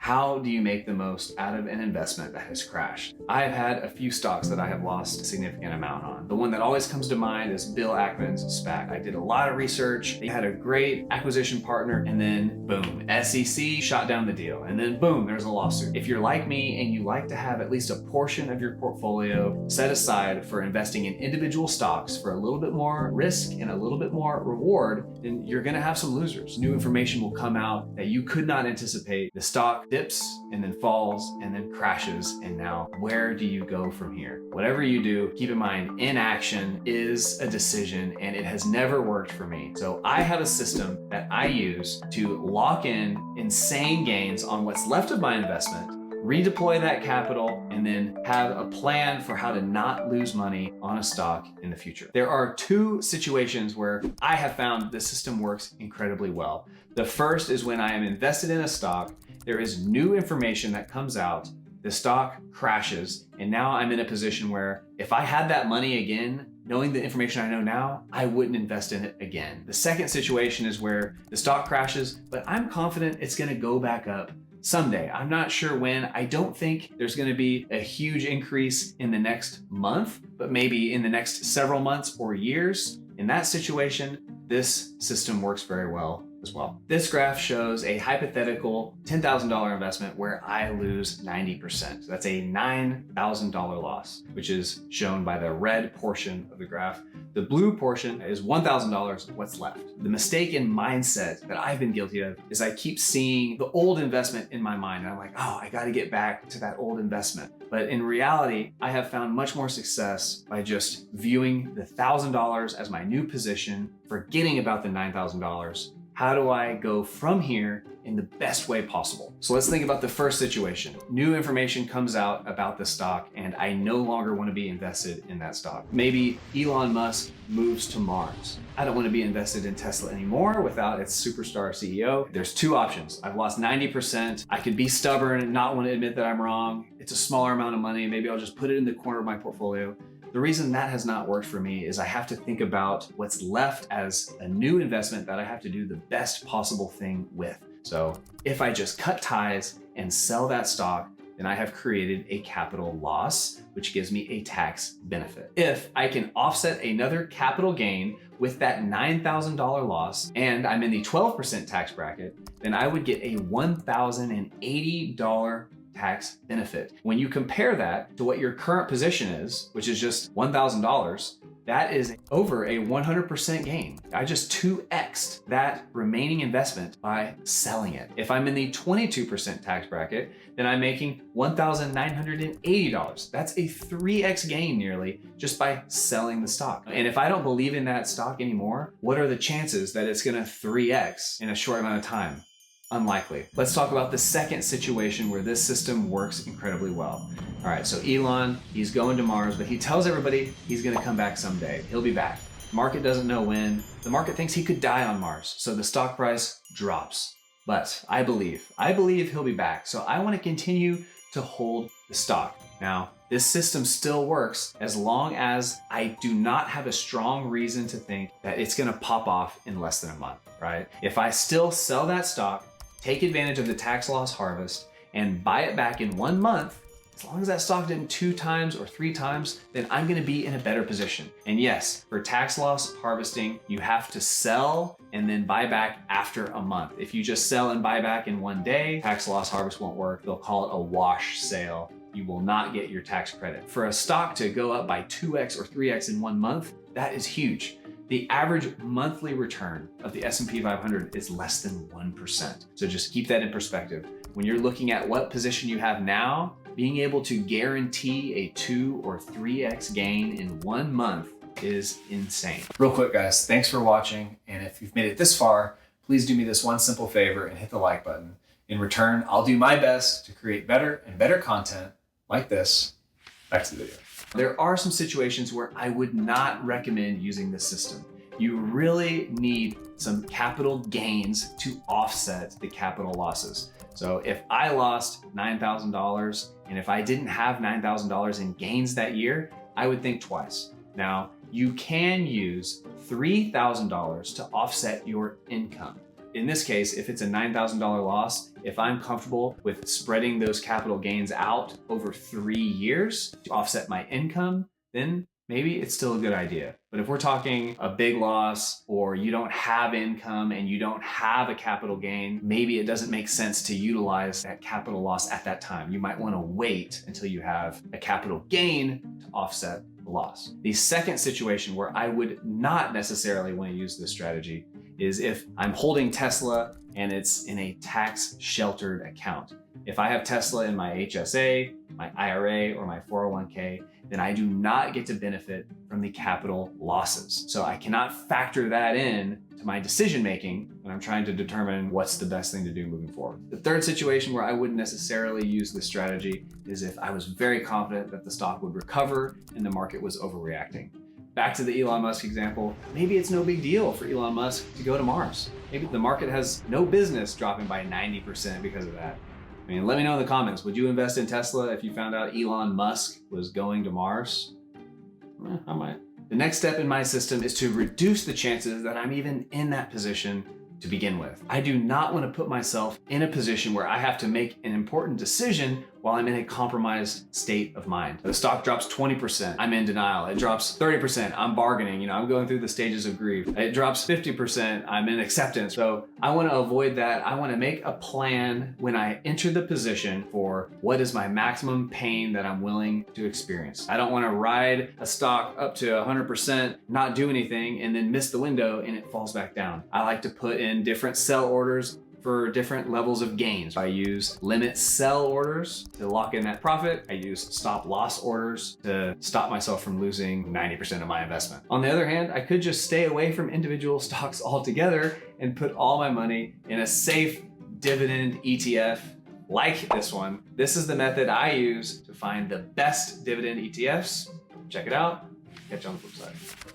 How do you make the most out of an investment that has crashed? I've had a few stocks that I have lost a significant amount on. The one that always comes to mind is Bill Ackman's SPAC. I did a lot of research. They had a great acquisition partner, and then boom, SEC shot down the deal. And then boom, there's a lawsuit. If you're like me and you like to have at least a portion of your portfolio set aside for investing in individual stocks for a little bit more risk and a little bit more reward, then you're gonna have some losers. New information will come out that you could not anticipate. The stock dips and then falls and then crashes, and now where do you go from here? Whatever you do, keep in mind inaction is a decision, and it has never worked for me. So I have a system that I use to lock in insane gains on what's left of my investment, redeploy that capital, and then have a plan for how to not lose money on a stock in the future. There are two situations where I have found the system works incredibly well. The first is when I am invested in a stock, there is new information that comes out, the stock crashes, and now I'm in a position where if I had that money again, knowing the information I know now, I wouldn't invest in it again. The second situation is where the stock crashes, but I'm confident it's gonna go back up someday. I'm not sure when. I don't think there's gonna be a huge increase in the next month, but maybe in the next several months or years. In that situation, this system works very well as well. This graph shows a hypothetical $10,000 investment where I lose 90%. So that's a $9,000 loss, which is shown by the red portion of the graph. The blue portion is $1,000, what's left. The mistaken mindset that I've been guilty of is I keep seeing the old investment in my mind, and I'm like, oh, I gotta get back to that old investment. But in reality, I have found much more success by just viewing the $1,000 as my new position, forgetting about the $9,000. How do I go from here in the best way possible? So let's think about the first situation. New information comes out about the stock, and I no longer want to be invested in that stock. Maybe Elon Musk moves to Mars. I don't want to be invested in Tesla anymore without its superstar CEO. There's two options. I've lost 90%. I could be stubborn and not want to admit that I'm wrong. It's a smaller amount of money. Maybe I'll just put it in the corner of my portfolio. The reason that has not worked for me is I have to think about what's left as a new investment that I have to do the best possible thing with. So if I just cut ties and sell that stock, then I have created a capital loss, which gives me a tax benefit. If I can offset another capital gain with that $9,000 loss, and I'm in the 12% tax bracket, then I would get a $1,080 tax benefit. When you compare that to what your current position is, which is just $1,000, that is over a 100% gain. I just 2x'd that remaining investment by selling it. If I'm in the 22% tax bracket, then I'm making $1,980. That's a 3x gain nearly just by selling the stock. And if I don't believe in that stock anymore, what are the chances that it's gonna 3x in a short amount of time? Unlikely. Let's talk about the second situation where this system works incredibly well. All right, so Elon, he's going to Mars, but he tells everybody he's gonna come back someday. He'll be back. Market doesn't know when. The market thinks he could die on Mars, so the stock price drops. But I believe he'll be back. So I wanna continue to hold the stock. Now, this system still works as long as I do not have a strong reason to think that it's gonna pop off in less than a month, right? If I still sell that stock, take advantage of the tax loss harvest, and buy it back in 1 month, as long as that stock didn't 2 times or 3 times, then I'm gonna be in a better position. And yes, for tax loss harvesting, you have to sell and then buy back after a month. If you just sell and buy back in 1 day, tax loss harvest won't work. They'll call it a wash sale. You will not get your tax credit. For a stock to go up by 2x or 3x in 1 month, that is huge. The average monthly return of the S&P 500 is less than 1%. So just keep that in perspective. When you're looking at what position you have now, being able to guarantee a 2 or 3x gain in 1 month is insane. Real quick, guys, thanks for watching. And if you've made it this far, please do me this one simple favor and hit the like button. In return, I'll do my best to create better and better content like this. Back to the video. There are some situations where I would not recommend using this system. You really need some capital gains to offset the capital losses. So if I lost $9,000 and if I didn't have $9,000 in gains that year, I would think twice. Now, you can use $3,000 to offset your income. in this case, if it's a $9,000 loss, if I'm comfortable with spreading those capital gains out over 3 years to offset my income, then maybe it's still a good idea. But if we're talking a big loss, or you don't have income and you don't have a capital gain, maybe it doesn't make sense to utilize that capital loss at that time. You might want to wait until you have a capital gain to offset the loss. The second situation where I would not necessarily want to use this strategy is if I'm holding Tesla and it's in a tax sheltered account. If I have Tesla in my HSA, my IRA, or my 401k, then I do not get to benefit from the capital losses. So I cannot factor that in to my decision making when I'm trying to determine what's the best thing to do moving forward. The third situation where I wouldn't necessarily use this strategy is if I was very confident that the stock would recover and the market was overreacting. Back to the Elon Musk example, maybe it's no big deal for Elon Musk to go to Mars. Maybe the market has no business dropping by 90% because of that. I mean, let me know in the comments, would you invest in Tesla if you found out Elon Musk was going to Mars? I might. The next step in my system is to reduce the chances that I'm even in that position to begin with. I do not want to put myself in a position where I have to make an important decision while I'm in a compromised state of mind. The stock drops 20%, I'm in denial. It drops 30%, I'm bargaining. I'm going through the stages of grief. It drops 50%, I'm in acceptance. So I want to avoid that. I want to make a plan when I enter the position for what is my maximum pain that I'm willing to experience. I don't want to ride a stock up to 100%, not do anything, and then miss the window and it falls back down. I like to put in different sell orders for different levels of gains. I use limit sell orders to lock in that profit. I use stop loss orders to stop myself from losing 90% of my investment. On the other hand, I could just stay away from individual stocks altogether and put all my money in a safe dividend ETF like this one. This is the method I use to find the best dividend ETFs. Check it out. Catch you on the flip side.